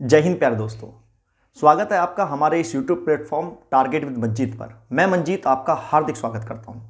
जय हिंद प्यारे दोस्तों। स्वागत है आपका हमारे इस YouTube platform target with Manjeet पर। मैं मंजीत आपका हार्दिक स्वागत करता हूं।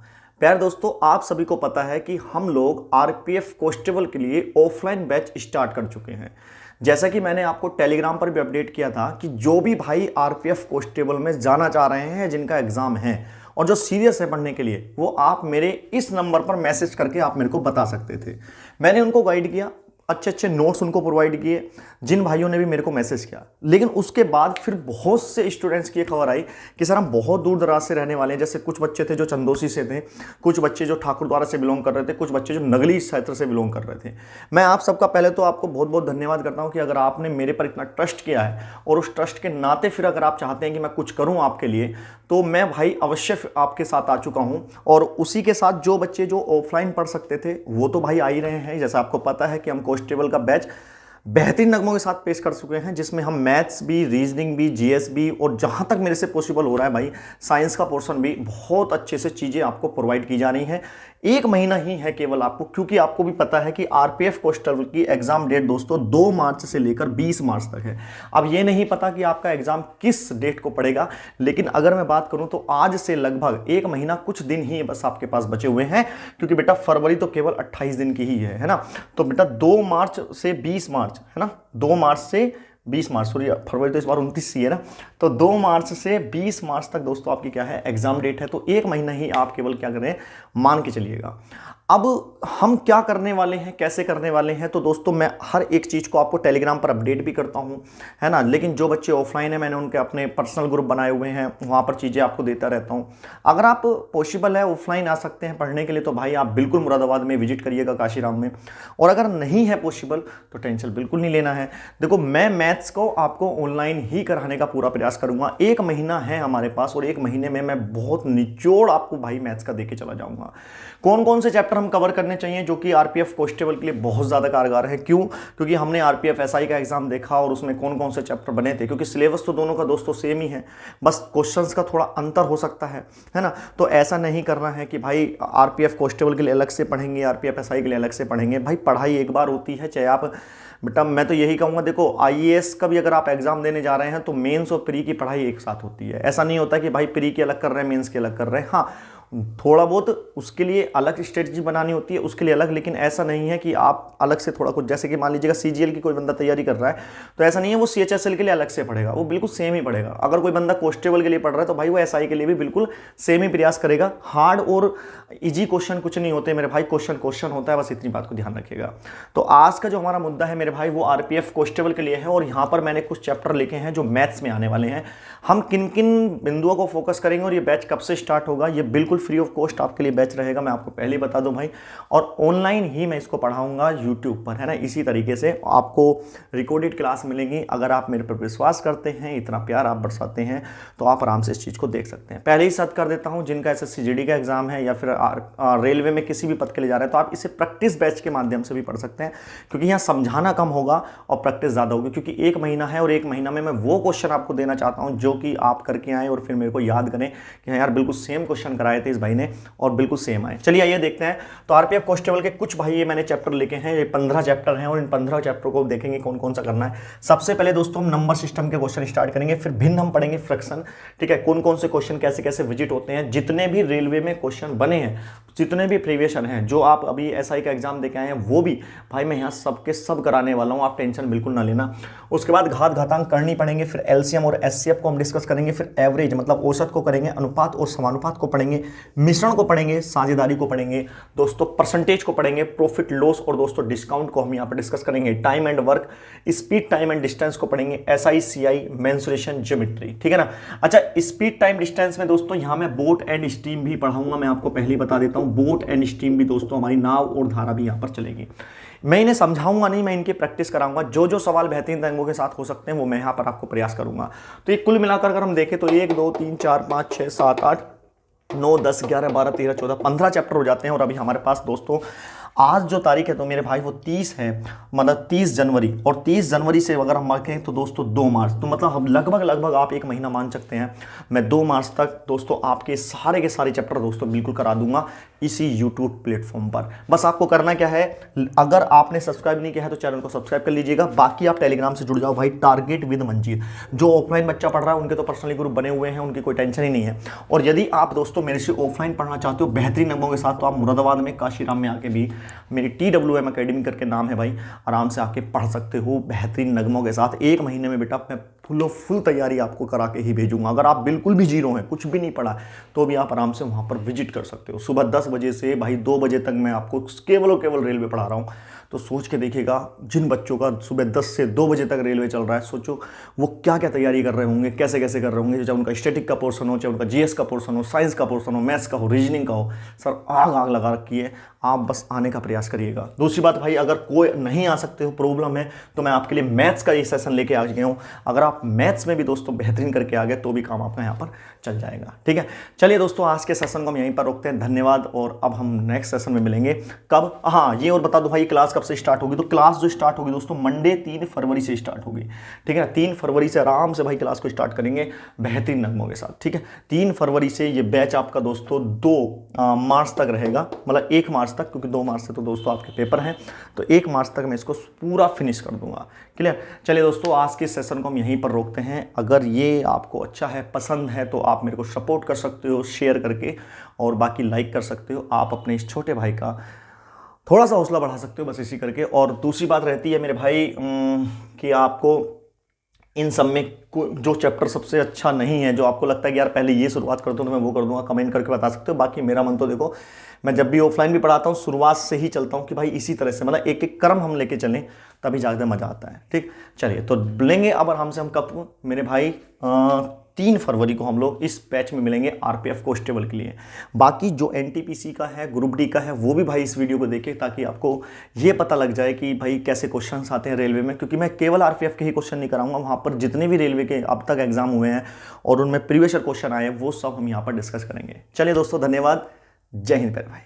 प्यारे दोस्तों, आप सभी को पता है कि हम लोग आरपीएफ कांस्टेबल के लिए ऑफलाइन बैच स्टार्ट कर चुके हैं। जैसा कि मैंने आपको टेलीग्राम पर भी अपडेट किया था कि जो भी भाई आरपीएफ कांस्टेबल में जाना चाह रहे हैं, जिनका एग्जाम है और जो सीरियस है पढ़ने के लिए, वो आप मेरे इस नंबर पर मैसेज करके आप मेरे को बता सकते थे। मैंने उनको गाइड किया, अच्छे अच्छे नोट्स उनको प्रोवाइड किए, जिन भाइयों ने भी मेरे को मैसेज किया। लेकिन उसके बाद फिर बहुत से स्टूडेंट्स की खबर आई कि सर हम बहुत दूर दराज से रहने वाले हैं। जैसे कुछ बच्चे थे जो चंदोसी से थे, कुछ बच्चे जो ठाकुरद्वारा से बिलोंग कर रहे थे, कुछ बच्चे जो नगली क्षेत्र से बिलोंग कर रहे थे। मैं आप सबका पहले तो आपको बहुत बहुत धन्यवाद करता हूँ कि अगर आपने मेरे पर इतना ट्रस्ट किया है और उस ट्रस्ट के नाते फिर अगर आप चाहते हैं कि मैं कुछ करूँ आपके लिए, तो मैं भाई अवश्य आपके साथ आ चुका हूँ। और उसी के साथ जो बच्चे जो ऑफलाइन पढ़ सकते थे वो तो भाई आ ही रहे हैं। जैसा आपको पता है कि हम कांस्टेबल का बैच बेहतरीन नगमों के साथ पेश कर चुके हैं, जिसमें हम मैथ्स भी, रीजनिंग भी, जीएस भी और जहां तक मेरे से पॉसिबल हो रहा है भाई साइंस का पोर्शन भी बहुत अच्छे से चीज़ें आपको प्रोवाइड की जा रही हैं। 1 महीना ही है केवल आपको, क्योंकि आपको भी पता है कि आरपीएफ कांस्टेबल की एग्जाम डेट दोस्तों 2 मार्च से लेकर 20 मार्च तक है। अब ये नहीं पता कि आपका एग्जाम किस डेट को पड़ेगा, लेकिन अगर मैं बात करूं तो आज से लगभग 1 महीना कुछ दिन ही बस आपके पास बचे हुए हैं, क्योंकि बेटा फरवरी तो केवल 28 दिन की ही है ना। तो बेटा 2 मार्च से 20 मार्च है ना, 2 मार्च से 20 मार्च, सॉरी फरवरी तो इस बार 29 ही है ना। तो 2 मार्च से 20 मार्च तक दोस्तों आपकी क्या है, एग्जाम डेट है। तो 1 महीना ही आप केवल क्या करें, मान के चलिएगा। अब हम क्या करने वाले हैं, कैसे करने वाले हैं, तो दोस्तों मैं हर एक चीज़ को आपको टेलीग्राम पर अपडेट भी करता हूं, है ना। लेकिन जो बच्चे ऑफलाइन है, मैंने उनके अपने पर्सनल ग्रुप बनाए हुए हैं, वहां पर चीज़ें आपको देता रहता हूं। अगर आप पॉसिबल है ऑफलाइन आ सकते हैं पढ़ने के लिए, तो भाई आप बिल्कुल मुरादाबाद में विजिट करिएगा, काशीराम में। और अगर नहीं है पॉसिबल तो टेंशन बिल्कुल नहीं लेना है। देखो, मैं मैथ्स को आपको ऑनलाइन ही कराने का पूरा प्रयास करूंगा। 1 महीना है हमारे पास और 1 महीने में मैं बहुत निचोड़ आपको भाई मैथ्स का देके चला जाऊंगा। कौन कौन से चैप्टर हम कवर करने चाहिए जो कि आरपीएफ कांस्टेबल के लिए बहुत ज़्यादा कारगर है। क्यों? क्योंकि हमने आरपीएफ एसआई का एग्जाम देखा और उसमें कौन कौन से चैप्टर बने थे, क्योंकि सिलेबस तो दोनों का दोस्तों सेम ही है, बस क्वेश्चंस का थोड़ा अंतर हो सकता है ना। तो ऐसा नहीं करना है कि भाई आरपीएफ कांस्टेबल के लिए अलग से पढ़ेंगे, आरपीएफ एसआई के लिए अलग से पढ़ेंगे। भाई पढ़ाई एक बार होती है, चाहे आप बेटा, मैं तो यही कहूँगा, देखो आईएएस का भी अगर आप एग्जाम देने जा रहे हैं तो मेंस और प्री की पढ़ाई एक साथ होती है। ऐसा नहीं होता कि भाई प्री की अलग कर रहे हैं, मेंस की अलग कर रहे हैं। हाँ, थोड़ा बहुत उसके लिए अलग स्ट्रेटजी बनानी होती है, उसके लिए अलग। लेकिन ऐसा नहीं है कि आप अलग से थोड़ा कुछ, जैसे कि मान लीजिएगा सीजीएल की कोई बंदा तैयारी कर रहा है, तो ऐसा नहीं है वो सीएचएसएल के लिए अलग से पढ़ेगा, वो बिल्कुल सेम ही पढ़ेगा। अगर कोई बंदा कांस्टेबल के लिए पढ़ रहा है तो भाई वो एसआई के लिए भी बिल्कुल सेम ही प्रयास करेगा। हार्ड और इजी क्वेश्चन कुछ नहीं होते मेरे भाई, क्वेश्चन होता है, बस इतनी बात को ध्यान रखिएगा। तो आज का जो हमारा मुद्दा है मेरे भाई, वो आरपीएफ कांस्टेबल के लिए है। और यहाँ पर मैंने कुछ चैप्टर लिखे हैं जो मैथ्स में आने वाले हैं। हम किन किन बिंदुओं को फोकस करेंगे और ये बैच कब से स्टार्ट होगा, ये बिल्कुल फ्री ऑफ कॉस्ट आपके लिए बैच रहेगा, मैं आपको पहले ही बता दूं भाई। और ऑनलाइन ही मैं इसको पढ़ाऊंगा यूट्यूब पर, है ना। इसी तरीके से आपको रिकॉर्डेड क्लास मिलेंगी। अगर आप मेरे पर विश्वास करते हैं, इतना प्यार आप बरसाते हैं, तो आप आराम से इस चीज़ को देख सकते हैं। पहले ही सच कर देता हूं, जिनका एसएससी जीडी का एग्जाम है या फिर रेलवे में किसी भी पद के लिए जा रहे हैं, तो आप इसे प्रैक्टिस बैच के माध्यम से भी पढ़ सकते हैं, क्योंकि यहाँ समझाना कम होगा और प्रैक्टिस ज़्यादा होगी। क्योंकि 1 महीना है और 1 महीना में मैं वो क्वेश्चन आपको देना चाहता हूँ जो कि आप करके आए और फिर मेरे को याद करें कि हाँ यार बिल्कुल सेम क्वेश्चन कराए थे इस भाई ने और बिल्कुल सेम आए। चलिए आइए देखते हैं। तो आरपीएफ कांस्टेबल के कुछ भाई ये मैंने चैप्टर लिखे हैं, ये 15 चैप्टर हैं और इन 15 चैप्टर को देखेंगे कौन कौन सा करना है। सबसे पहले दोस्तों हम नंबर सिस्टम के क्वेश्चन स्टार्ट करेंगे, फिर भिन्न हम पढ़ेंगे फ्रैक्शन, ठीक है। कौन कौन से क्वेश्चन कैसे कैसे विजिट होते हैं, जितने भी रेलवे में क्वेश्चन बने हैं, जितने भी प्रीवियसन हैं, जो आप अभी एसआई का एग्जाम देके आए हैं, वो भी भाई मैं यहाँ सबके सब कराने वाला हूँ, आप टेंशन बिल्कुल ना लेना। उसके बाद घात घातांक करनी पड़ेंगे, फिर एलसीएम और एचसीएफ को हम डिस्कस करेंगे, फिर एवरेज मतलब औसत को करेंगे, अनुपात और समानुपात को पढ़ेंगे, मिश्रण को पढ़ेंगे, साझेदारी को पढ़ेंगे, दोस्तों परसेंटेज को पढ़ेंगे, प्रॉफिट लॉस और दोस्तों डिस्काउंट को हम यहाँ पर डिस्कस करेंगे, time and work, speed time and distance को पढ़ेंगे, एसआई सीआई, मेंसुरेशन, ज्योमेट्री, ठीक है ना। अच्छा, स्पीड टाइम डिस्टेंस में दोस्तों यहाँ मैं बोट एंड स्ट्रीम भी पढ़ाऊंगा, मैं आपको पहले ही बता देता हूँ। बोट एंड स्ट्रीम भी दोस्तों हमारी नाव और धारा भी यहाँ पर चलेगी। मैं इन्हें समझाऊंगा नहीं, मैं इनकी प्रैक्टिस कराऊंगा। जो जो सवाल बेहतरीन तरीकों के साथ हो सकते हैं वो मैं यहाँ पर आपको प्रयास करूंगा। तो ये कुल मिलाकर अगर हम देखें तो 1 2 3 4 5 6 7 8 9 10 11 12 13 14 15 चैप्टर हो जाते हैं। और अभी हमारे पास दोस्तों आज जो तारीख है तो मेरे भाई वो 30 है, मतलब 30 जनवरी, और 30 जनवरी से अगर हम मार्कें तो दोस्तों 2 मार्च, तो मतलब हम लगभग आप 1 महीना मान सकते हैं। मैं 2 मार्च तक दोस्तों आपके सारे के सारे चैप्टर दोस्तों बिल्कुल करा दूंगा इसी यूट्यूब प्लेटफॉर्म पर। बस आपको करना क्या है, अगर आपने सब्सक्राइब नहीं किया है तो चैनल को सब्सक्राइब कर लीजिएगा। बाकी आप टेलीग्राम से जुड़ जाओ भाई, टारगेट विद मंजीत। जो ऑफलाइन बच्चा पढ़ रहा है उनके तो पर्सनली ग्रुप बने हुए हैं, उनकी कोई टेंशन ही नहीं है। और यदि आप दोस्तों मेरे से ऑफलाइन पढ़ना चाहते हो बेहतरीन नंबरों के साथ, तो आप मुरादाबाद में काशीराम में आके भी, मेरी TWM अकेडमी करके नाम है भाई, आराम से आके पढ़ सकते हो बेहतरीन नगमों के साथ। 1 महीने में बेटा मैं फुल तैयारी आपको करा के ही भेजूंगा। अगर आप बिल्कुल भी जीरो हैं, कुछ भी नहीं पढ़ा, तो भी आप आराम से वहां पर विजिट कर सकते हो। सुबह 10 बजे से भाई 2 बजे तक मैं आपको केवल और केवल रेलवे पढ़ा रहा हूँ। तो सोच के देखिएगा, जिन बच्चों का सुबह 10 से 2 बजे तक रेलवे चल रहा है, सोचो वो क्या क्या तैयारी कर रहे होंगे, कैसे कैसे कर रहे होंगे। चाहे उनका स्टैटिक का पोर्शन हो, चाहे उनका GS का पोर्शन हो, साइंस का पोर्शन हो, मैथ्स का हो, रीजनिंग का हो, सर आग लगा रखी है। आप बस आने का प्रयास करिएगा। दूसरी बात भाई, अगर कोई नहीं आ सकते हो, प्रॉब्लम है, तो मैं आपके लिए मैथ्स का एक सेशन लेके आ गया हूँ। अगर आप मैथ्स में भी दोस्तों बेहतरीन करके आ गए तो भी काम आपका यहाँ पर चल जाएगा। ठीक है, चलिए दोस्तों आज के सेशन को हम यहीं पर रोकते हैं। धन्यवाद, और अब हम नेक्स्ट सेशन में मिलेंगे। कब, हाँ ये और बता दो भाई, क्लास कब से स्टार्ट होगी। तो क्लास जो स्टार्ट होगी दोस्तों मंडे 3 फरवरी से स्टार्ट होगी। ठीक है, 3 फरवरी से आराम से भाई क्लास को स्टार्ट करेंगे बेहतरीन नगमों के साथ। ठीक है, 3 फरवरी से ये बैच आपका दोस्तों 2 मार्च तक रहेगा, मतलब 1 मार्च तक, क्योंकि 2 मार्च से तो दोस्तों आपके पेपर हैं। तो 1 मार्च तक मैं इसको पूरा फिनिश कर दूंगा। क्लियर। चलिए दोस्तों आज के सेशन को हम यहीं पर रोकते हैं। अगर ये आपको अच्छा है, पसंद है, तो आप मेरे को सपोर्ट कर सकते हो शेयर करके, और बाकी लाइक कर सकते हो। आप अपने इस छोटे भाई का थोड़ा सा हौसला बढ़ा सकते हो बस इसी करके। और दूसरी बात रहती है मेरे भाई कि आपको इन सब में जो चैप्टर सबसे अच्छा नहीं है, जो आपको लगता है कि यार पहले ये शुरुआत कर दो तो मैं वो कर दूंगा, कमेंट करके बता सकते हो। बाकी मेरा मन तो देखो, मैं जब भी ऑफलाइन भी पढ़ाता हूँ शुरुआत से ही चलता हूँ कि भाई इसी तरह से, मतलब एक एक क्रम हम लेके चलें, तभी ज़्यादा मज़ा आता है। ठीक, चलिए तो मिलेंगे अब आराम से हम कब मेरे भाई 3 फरवरी को हम लोग इस बैच में मिलेंगे RPF कांस्टेबल के लिए। बाकी जो NTPC का है, ग्रुप D का है, वो भी भाई इस वीडियो को देखें, ताकि आपको ये पता लग जाए कि भाई कैसे क्वेश्चंस आते हैं रेलवे में। क्योंकि मैं केवल RPF के ही क्वेश्चन नहीं कराऊंगा, वहाँ पर जितने भी रेलवे के अब तक एग्जाम हुए हैं और उनमें प्रीवियस ईयर क्वेश्चन आए हैं, वो सब हम यहाँ पर डिस्कस करेंगे। चलिए दोस्तों धन्यवाद, जय हिंद प्यारे भाई।